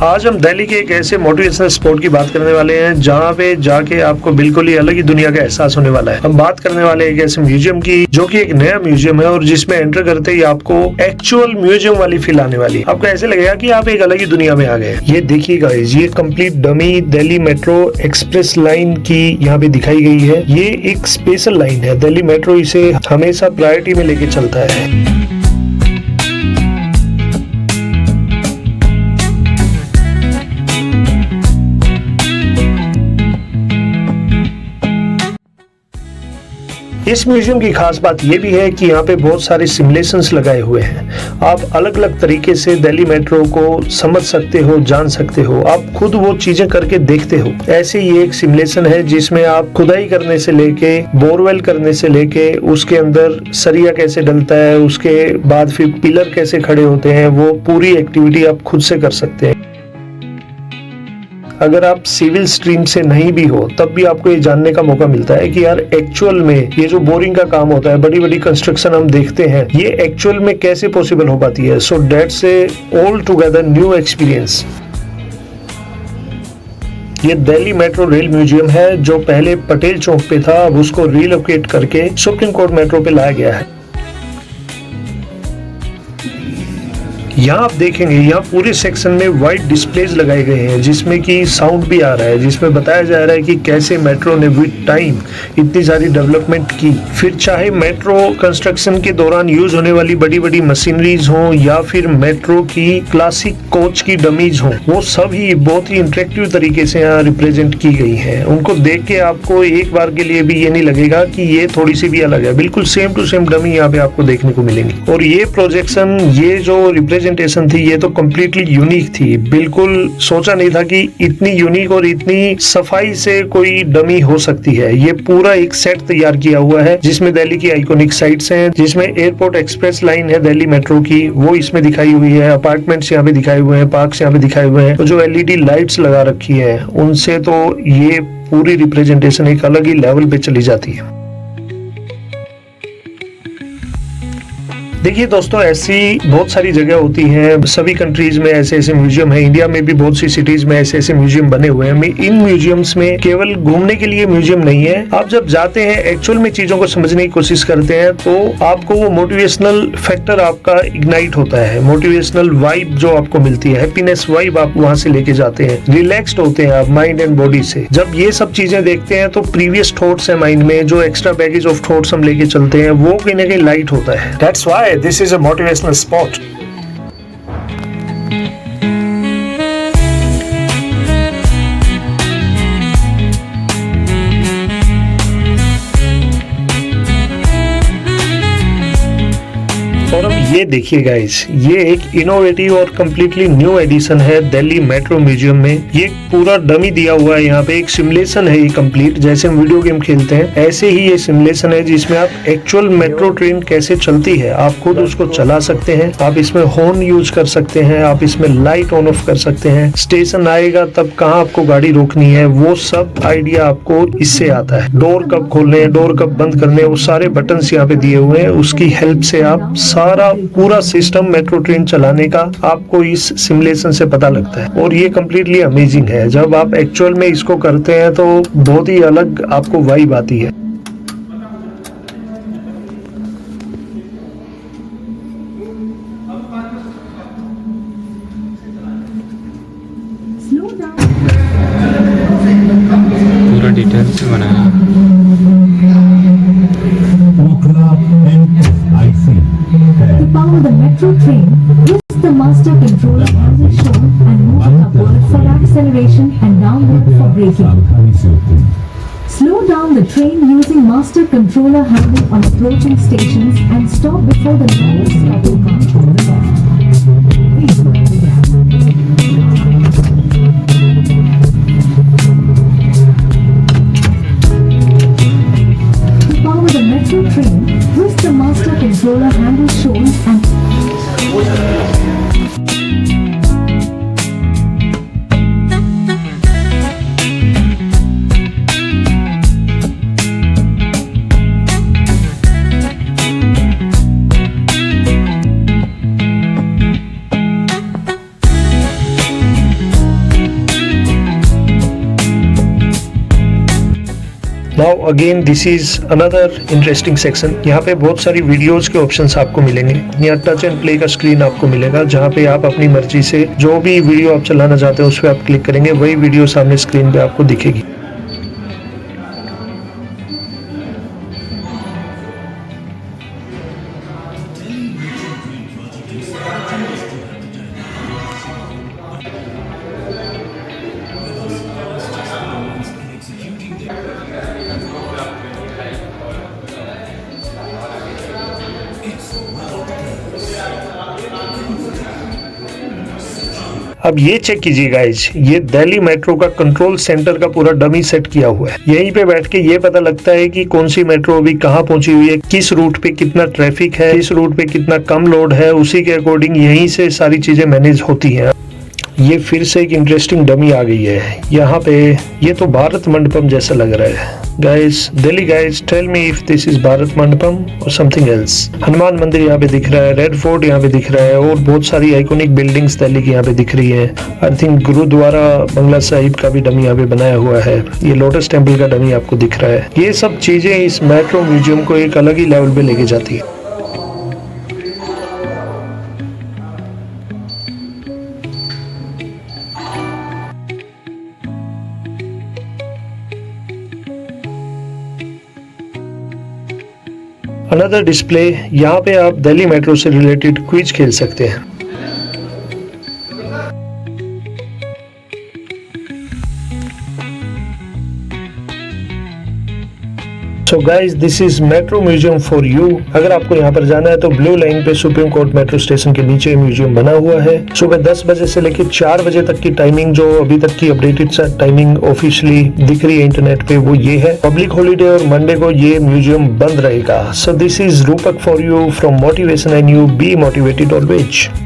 आज हम दिल्ली के एक ऐसे मोटिवेशनल स्पॉट की बात करने वाले हैं जहाँ पे जाके आपको बिल्कुल ही अलग ही दुनिया का एहसास होने वाला है। हम बात करने वाले हैं एक ऐसे म्यूजियम की जो कि एक नया म्यूजियम है और जिसमें एंटर करते ही आपको एक्चुअल म्यूजियम वाली फील आने वाली है। आपको ऐसे लगेगा कि आप एक अलग ही दुनिया में आ गए। ये देखिएगा, ये complete dummy Delhi metro express line की यहाँ पे दिखाई गई है। ये एक स्पेशल लाइन है, दिल्ली मेट्रो इसे हमेशा प्रायोरिटी में लेके चलता है। इस म्यूजियम की खास बात यह भी है कि यहाँ पे बहुत सारे सिमुलेशंस लगाए हुए हैं। आप अलग अलग तरीके से दिल्ली मेट्रो को समझ सकते हो, जान सकते हो, आप खुद वो चीजें करके देखते हो। ऐसे ही एक सिमुलेशन है जिसमें आप खुदाई करने से लेके बोरवेल करने से लेके उसके अंदर सरिया कैसे डलता है, उसके बाद फिर पिलर कैसे खड़े होते हैं, वो पूरी एक्टिविटी आप खुद से कर सकते हैं। अगर आप सिविल स्ट्रीम से नहीं भी हो तब भी आपको ये जानने का मौका मिलता है कि यार एक्चुअल में ये जो बोरिंग का काम होता है, बड़ी बड़ी कंस्ट्रक्शन हम देखते हैं, ये एक्चुअल में कैसे पॉसिबल हो पाती है। So that's a all together new experience. ये दिल्ली मेट्रो रेल म्यूजियम है जो पहले पटेल चौक पे था, अब उसको रिलोकेट करके सुप्रीम कोर्ट मेट्रो पे लाया गया है। यहाँ आप देखेंगे, यहाँ पूरे सेक्शन में वाइट डिस्प्लेज लगाए गए हैं जिसमें कि साउंड भी आ रहा है, जिसमें बताया जा रहा है कि कैसे मेट्रो ने विद टाइम इतनी सारी डेवलपमेंट की। फिर चाहे मेट्रो कंस्ट्रक्शन के दौरान यूज होने वाली बड़ी बड़ी मशीनरीज हो या फिर मेट्रो की क्लासिक कोच की डमीज हो, वो सभी बहुत ही इंटरेक्टिव तरीके से यहाँ रिप्रेजेंट की गई है। उनको देख के आपको एक बार के लिए भी ये नहीं लगेगा कि ये थोड़ी सी भी अलग है। बिल्कुल सेम टू सेम डमी यहाँ पे आपको देखने को मिलेंगी। और ये प्रोजेक्शन, ये जो रिप्रेजेंटेशन थी, ये तो कम्प्लीटली यूनिक थी। बिल्कुल सोचा नहीं था कि इतनी यूनिक और इतनी सफाई से कोई डमी हो सकती है। ये पूरा एक सेट तैयार किया हुआ है जिसमें दिल्ली की आइकॉनिक साइट्स हैं, जिसमें एयरपोर्ट एक्सप्रेस लाइन है दिल्ली मेट्रो की, वो इसमें दिखाई हुई है। अपार्टमेंट्स यहाँ पे दिखाए हुए हैं, पार्क्स यहाँ पे दिखाए हुए हैं। तो जो एलईडी लाइट्स लगा रखी है उनसे तो ये पूरी रिप्रेजेंटेशन एक अलग ही लेवल पे चली जाती है। देखिए दोस्तों, ऐसी बहुत सारी जगह होती हैं, सभी कंट्रीज में ऐसे ऐसे म्यूजियम है। इंडिया में भी बहुत सी सिटीज में ऐसे ऐसे म्यूजियम बने हुए हैं। इन म्यूजियम्स में केवल घूमने के लिए म्यूजियम नहीं है। आप जब जाते हैं, एक्चुअल में चीजों को समझने की कोशिश करते हैं, तो आपको वो मोटिवेशनल फैक्टर आपका इग्नाइट होता है। मोटिवेशनल वाइब जो आपको मिलती है, हैप्पीनेस वाइब आप वहां से लेके जाते हैं, रिलैक्स्ड होते हैं आप माइंड एंड बॉडी से। जब ये सब चीजें देखते हैं तो प्रीवियस थॉट्स है माइंड में, जो एक्स्ट्रा बैगेज ऑफ थॉट्स हम लेके चलते हैं, वो कहीं ना कहीं लाइट होता है। That's why this is a motivational spot. और अब ये देखिए गाइस, ये एक इनोवेटिव और कम्प्लीटली न्यू एडिशन है दिल्ली मेट्रो म्यूजियम में। ये पूरा डमी दिया हुआ है, यहाँ पे एक सिमुलेशन है ये कंप्लीट। जैसे हम वीडियो गेम खेलते हैं ऐसे ही ये सिमुलेशन है जिसमें आप एक्चुअल मेट्रो ट्रेन कैसे चलती है आप खुद उसको चला सकते हैं। आप इसमें हॉर्न यूज कर सकते हैं, आप इसमें लाइट ऑन ऑफ कर सकते हैं। स्टेशन आएगा तब कहाँ आपको गाड़ी रोकनी है, वो सब आइडिया आपको इससे आता है। डोर कब खोलने हैं, डोर कब बंद करने हैं, वो सारे बटन्स यहाँ पे दिए हुए हैं। उसकी हेल्प से आप सारा पूरा सिस्टम मेट्रो ट्रेन चलाने का आपको इस सिमुलेशन से पता लगता है। और ये कम्प्लीटली अमेजिंग है। जब आप एक्चुअल में इसको करते हैं तो बहुत ही अलग आपको वाइब आती है। पूरा डिटेल से बनाया। To power the metro train, use the master controller as is shown and move upward for acceleration and downward for braking. Slow down the train using master controller handle on approaching stations and stop before the nearest stopping point on the left. To power the metro train, use the master controller handle shown and now again this is another interesting section. यहाँ पे बहुत सारी videos के options आपको मिलेंगे। यहाँ touch and play का screen आपको मिलेगा, जहाँ पे आप अपनी मर्जी से जो भी वीडियो आप चलाना चाहते हैं उस पर आप क्लिक करेंगे, वही वीडियो सामने स्क्रीन पे आपको दिखेगी। अब ये चेक कीजिए गाइज, ये दिल्ली मेट्रो का कंट्रोल सेंटर का पूरा डमी सेट किया हुआ है। यहीं पे बैठ के ये पता लगता है कि कौन सी मेट्रो अभी कहाँ पहुंची हुई है, किस रूट पे कितना ट्रैफिक है, किस रूट पे कितना कम लोड है, उसी के अकॉर्डिंग यहीं से सारी चीजें मैनेज होती हैं। ये फिर से एक इंटरेस्टिंग डमी आ गई है यहाँ पे। ये तो भारत मंडपम जैसा लग रहा है guys. Delhi guys, tell me if this is Bharat Mandapam और समथिंग एल्स। हनुमान मंदिर यहाँ पे दिख रहा है, रेड फोर्ट यहाँ पे दिख रहा है, और बहुत सारी आइकॉनिक बिल्डिंग्स दिल्ली की यहाँ पे दिख रही है। आई थिंक गुरुद्वारा बंगला साहिब का भी डमी यहाँ पे बनाया हुआ है। ये लोटस टेम्पल का डमी आपको दिख रहा है। ये सब चीजें इस मेट्रो म्यूजियम को एक अलग ही लेवल पे लेके जाती है। अनदर डिस्प्ले, यहाँ पे आप दिल्ली मेट्रो से रिलेटेड क्विज खेल सकते हैं। So guys, this is metro museum for you. अगर आपको यहाँ पर जाना है तो ब्लू लाइन पे सुप्रीम कोर्ट मेट्रो स्टेशन के नीचे म्यूजियम बना हुआ है। सुबह 10 बजे से लेकर 4 बजे तक की टाइमिंग, जो अभी तक की अपडेटेड टाइमिंग ऑफिशियली दिख रही है इंटरनेट पे, वो ये है। पब्लिक हॉलीडे और मंडे को ये म्यूजियम बंद रहेगा। सो दिस इज रूपक for you from motivation and you be motivated always.